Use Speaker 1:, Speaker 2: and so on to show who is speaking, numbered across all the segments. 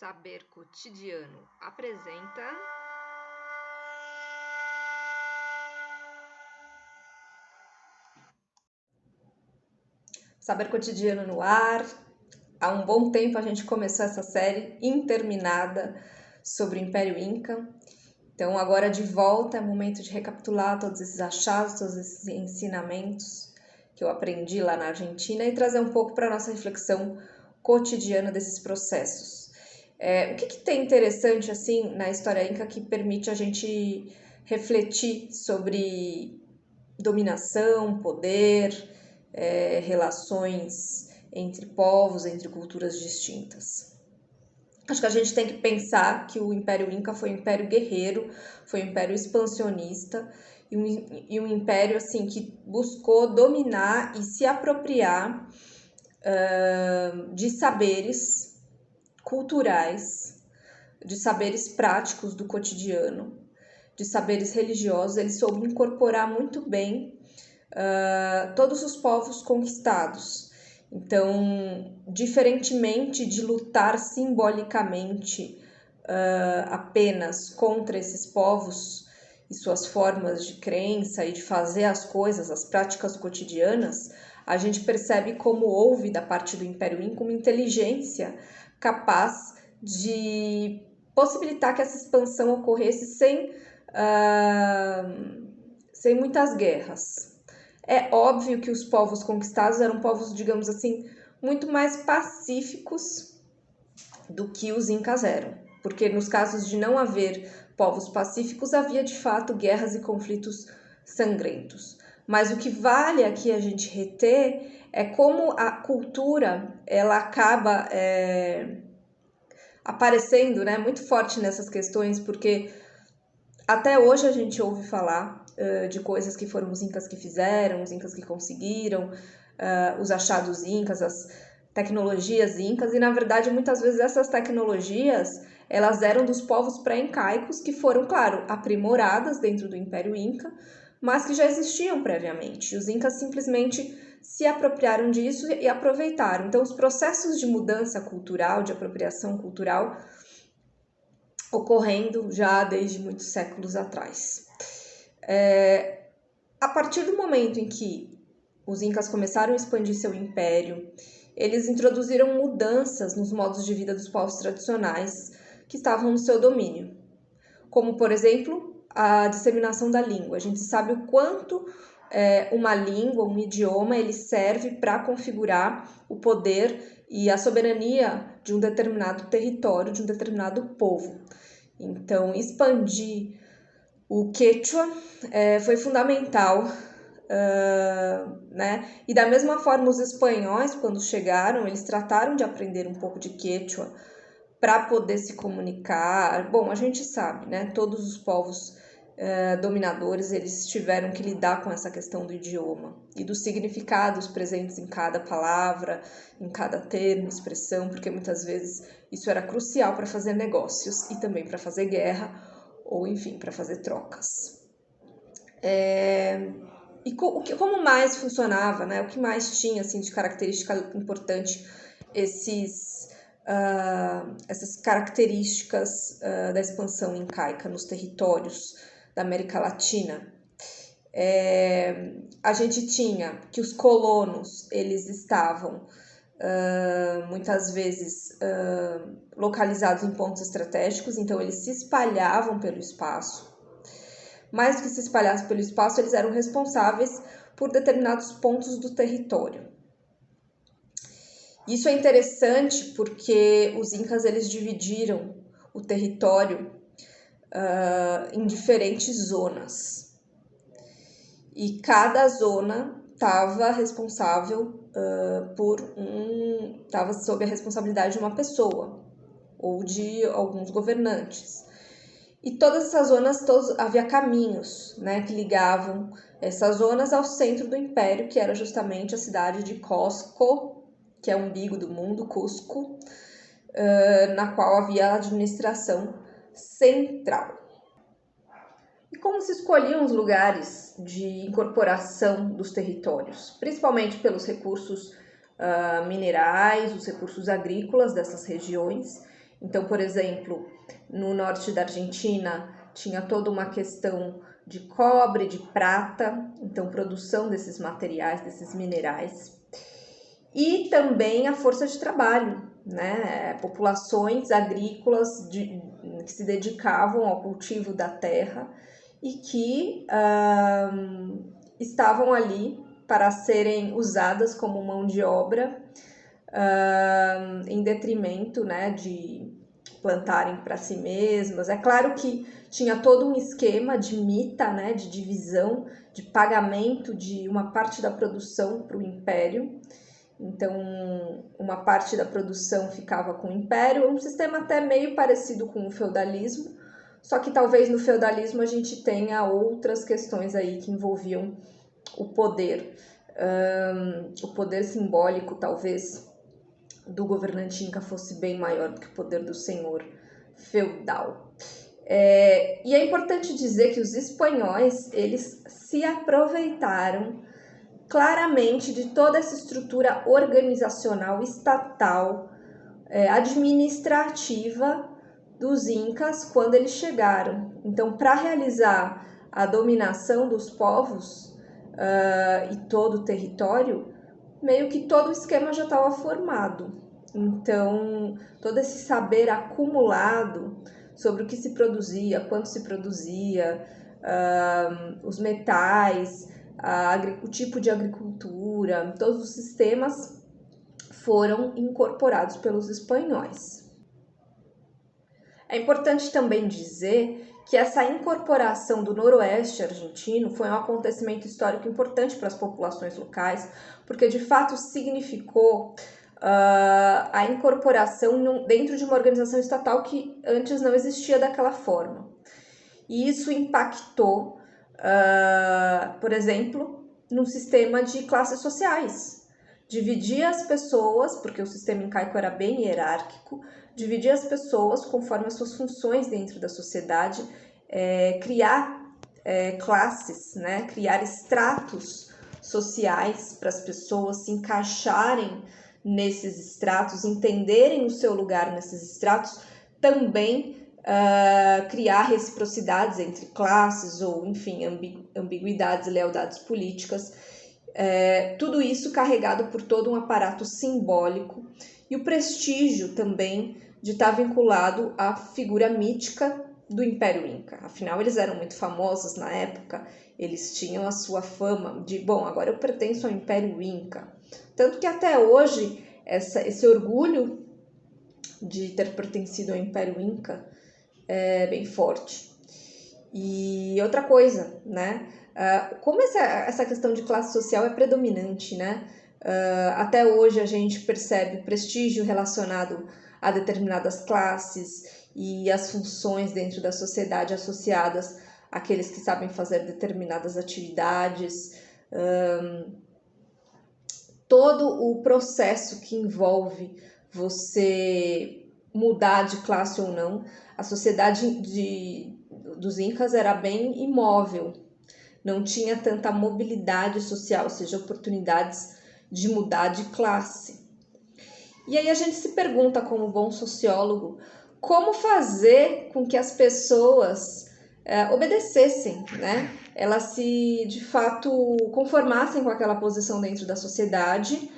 Speaker 1: Saber Cotidiano apresenta
Speaker 2: Saber Cotidiano no ar. Há um bom tempo a gente começou essa série interminada sobre o Império Inca. Então agora de volta é o momento de recapitular todos esses achados, todos esses ensinamentos que eu aprendi lá na Argentina e trazer um pouco para a nossa reflexão cotidiana desses processos. O que tem interessante assim na história inca que permite a gente refletir sobre dominação, poder, relações entre povos, entre culturas distintas? Acho que a gente tem que pensar que o Império Inca foi um império guerreiro, foi um império expansionista e um império assim que buscou dominar e se apropriar de saberes culturais, de saberes práticos do cotidiano, de saberes religiosos. Ele soube incorporar muito bem todos os povos conquistados. Então, diferentemente de lutar simbolicamente apenas contra esses povos e suas formas de crença e de fazer as coisas, as práticas cotidianas, a gente percebe como houve da parte do Império Inca uma inteligência capaz de possibilitar que essa expansão ocorresse sem muitas guerras. É óbvio que os povos conquistados eram povos, digamos assim, muito mais pacíficos do que os incas eram, porque nos casos de não haver povos pacíficos, havia de fato guerras e conflitos sangrentos. Mas o que vale aqui a gente reter é como a cultura ela acaba aparecendo, né, muito forte nessas questões, porque até hoje a gente ouve falar de coisas que foram os incas que fizeram, os incas que conseguiram, os achados incas, as tecnologias incas, e na verdade muitas vezes essas tecnologias elas eram dos povos pré-incaicos que foram, claro, aprimoradas dentro do Império Inca, mas que já existiam previamente. Os incas simplesmente se apropriaram disso e aproveitaram. Então os processos de mudança cultural, de apropriação cultural, ocorrendo já desde muitos séculos atrás. A partir do momento em que os incas começaram a expandir seu império, eles introduziram mudanças nos modos de vida dos povos tradicionais que estavam no seu domínio, como, por exemplo, a disseminação da língua. A gente sabe o quanto uma língua, um idioma, ele serve para configurar o poder e a soberania de um determinado território, de um determinado povo. Então, expandir o Quechua foi fundamental, né? E da mesma forma, os espanhóis, quando chegaram, eles trataram de aprender um pouco de Quechua para poder se comunicar. Bom, a gente sabe, né? Todos os povos dominadores, eles tiveram que lidar com essa questão do idioma e dos significados presentes em cada palavra, em cada termo, expressão, porque muitas vezes isso era crucial para fazer negócios e também para fazer guerra ou, enfim, para fazer trocas. E como mais funcionava, né? O que mais tinha assim, de característica importante essas características da expansão incaica nos territórios da América Latina? A gente tinha que os colonos, eles estavam muitas vezes localizados em pontos estratégicos, então eles se espalhavam pelo espaço. Mais do que se espalhassem pelo espaço, eles eram responsáveis por determinados pontos do território. Isso é interessante porque os incas eles dividiram o território em diferentes zonas. E cada zona estava responsável estava sob a responsabilidade de uma pessoa ou de alguns governantes. E todas essas zonas, havia caminhos, né, que ligavam essas zonas ao centro do império, que era justamente a cidade de Cusco, que é o umbigo do mundo, Cusco, na qual havia a administração central. E como se escolhiam os lugares de incorporação dos territórios? Principalmente pelos recursos minerais, os recursos agrícolas dessas regiões. Então, por exemplo, no norte da Argentina tinha toda uma questão de cobre, de prata, então produção desses materiais, desses minerais. E também a força de trabalho, né? Populações agrícolas que se dedicavam ao cultivo da terra e que estavam ali para serem usadas como mão de obra em detrimento, né, de plantarem para si mesmas. É claro que tinha todo um esquema de mita, né, de divisão, de pagamento de uma parte da produção para o império. Então, uma parte da produção ficava com o império, um sistema até meio parecido com o feudalismo, só que talvez no feudalismo a gente tenha outras questões aí que envolviam o poder simbólico, talvez, do governante inca fosse bem maior do que o poder do senhor feudal. E é importante dizer que os espanhóis, eles se aproveitaram claramente de toda essa estrutura organizacional, estatal, administrativa dos incas quando eles chegaram. Então, para realizar a dominação dos povos e todo o território, meio que todo o esquema já estava formado. Então, todo esse saber acumulado sobre o que se produzia, quanto se produzia, os metais, o tipo de agricultura, todos os sistemas foram incorporados pelos espanhóis. É importante também dizer que essa incorporação do noroeste argentino foi um acontecimento histórico importante para as populações locais, porque de fato significou a incorporação dentro de uma organização estatal que antes não existia daquela forma. E isso impactou, por exemplo, num sistema de classes sociais. Dividia as pessoas, porque o sistema incaico era bem hierárquico, dividia as pessoas conforme as suas funções dentro da sociedade, criar classes, né? Criar estratos sociais para as pessoas se encaixarem nesses estratos, entenderem o seu lugar nesses estratos, também criar reciprocidades entre classes ou, enfim, ambiguidades e lealdades políticas. Tudo isso carregado por todo um aparato simbólico e o prestígio também de estar vinculado à figura mítica do Império Inca. Afinal, eles eram muito famosos na época, eles tinham a sua fama de, bom, agora eu pertenço ao Império Inca. Tanto que até hoje, esse orgulho de ter pertencido ao Império Inca é bem forte. E outra coisa, né? Como essa questão de classe social é predominante, né? Até hoje a gente percebe prestígio relacionado a determinadas classes e as funções dentro da sociedade associadas àqueles que sabem fazer determinadas atividades. Todo o processo que envolve você mudar de classe ou não, a sociedade dos incas era bem imóvel, não tinha tanta mobilidade social, ou seja, oportunidades de mudar de classe. E aí a gente se pergunta, como bom sociólogo, como fazer com que as pessoas obedecessem, né? Elas se, de fato, conformassem com aquela posição dentro da sociedade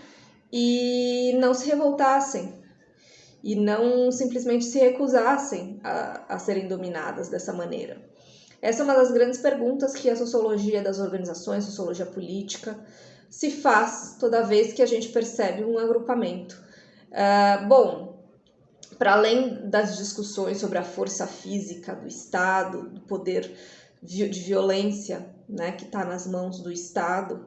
Speaker 2: e não se revoltassem, e não simplesmente se recusassem a serem dominadas dessa maneira. Essa é uma das grandes perguntas que a sociologia das organizações, sociologia política, se faz toda vez que a gente percebe um agrupamento. Bom, para além das discussões sobre a força física do Estado, do poder de violência, né, que está nas mãos do Estado,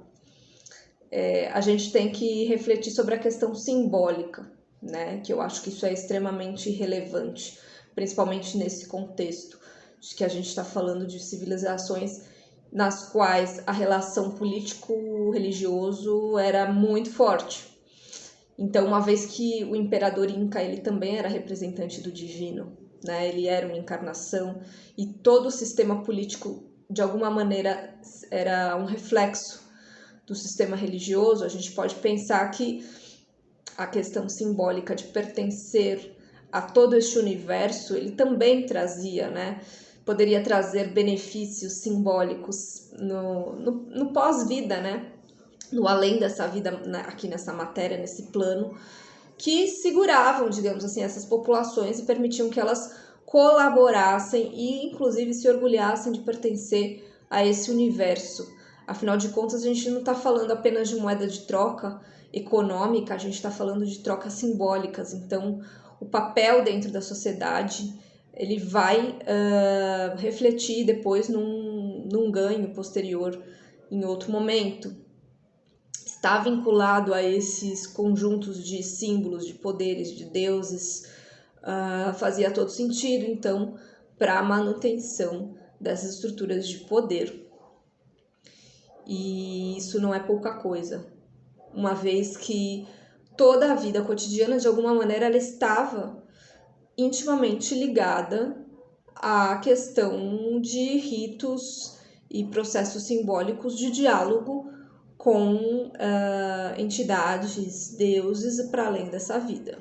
Speaker 2: a gente tem que refletir sobre a questão simbólica, né, que eu acho que isso é extremamente relevante, principalmente nesse contexto de que a gente está falando de civilizações nas quais a relação político-religioso era muito forte. Então, uma vez que o imperador Inca ele também era representante do divino, né, ele era uma encarnação, e todo o sistema político, de alguma maneira, era um reflexo do sistema religioso, a gente pode pensar que a questão simbólica de pertencer a todo este universo, ele também trazia, né? Poderia trazer benefícios simbólicos no pós-vida, né? No além dessa vida, aqui nessa matéria, nesse plano, que seguravam, digamos assim, essas populações e permitiam que elas colaborassem e, inclusive, se orgulhassem de pertencer a esse universo. Afinal de contas, a gente não está falando apenas de moeda de troca econômica, a gente está falando de trocas simbólicas. Então, o papel dentro da sociedade, ele vai refletir depois num ganho posterior em outro momento. Está vinculado a esses conjuntos de símbolos, de poderes, de deuses, fazia todo sentido, então, para a manutenção dessas estruturas de poder. E isso não é pouca coisa, uma vez que toda a vida cotidiana, de alguma maneira, ela estava intimamente ligada à questão de ritos e processos simbólicos de diálogo com entidades, deuses, para além dessa vida.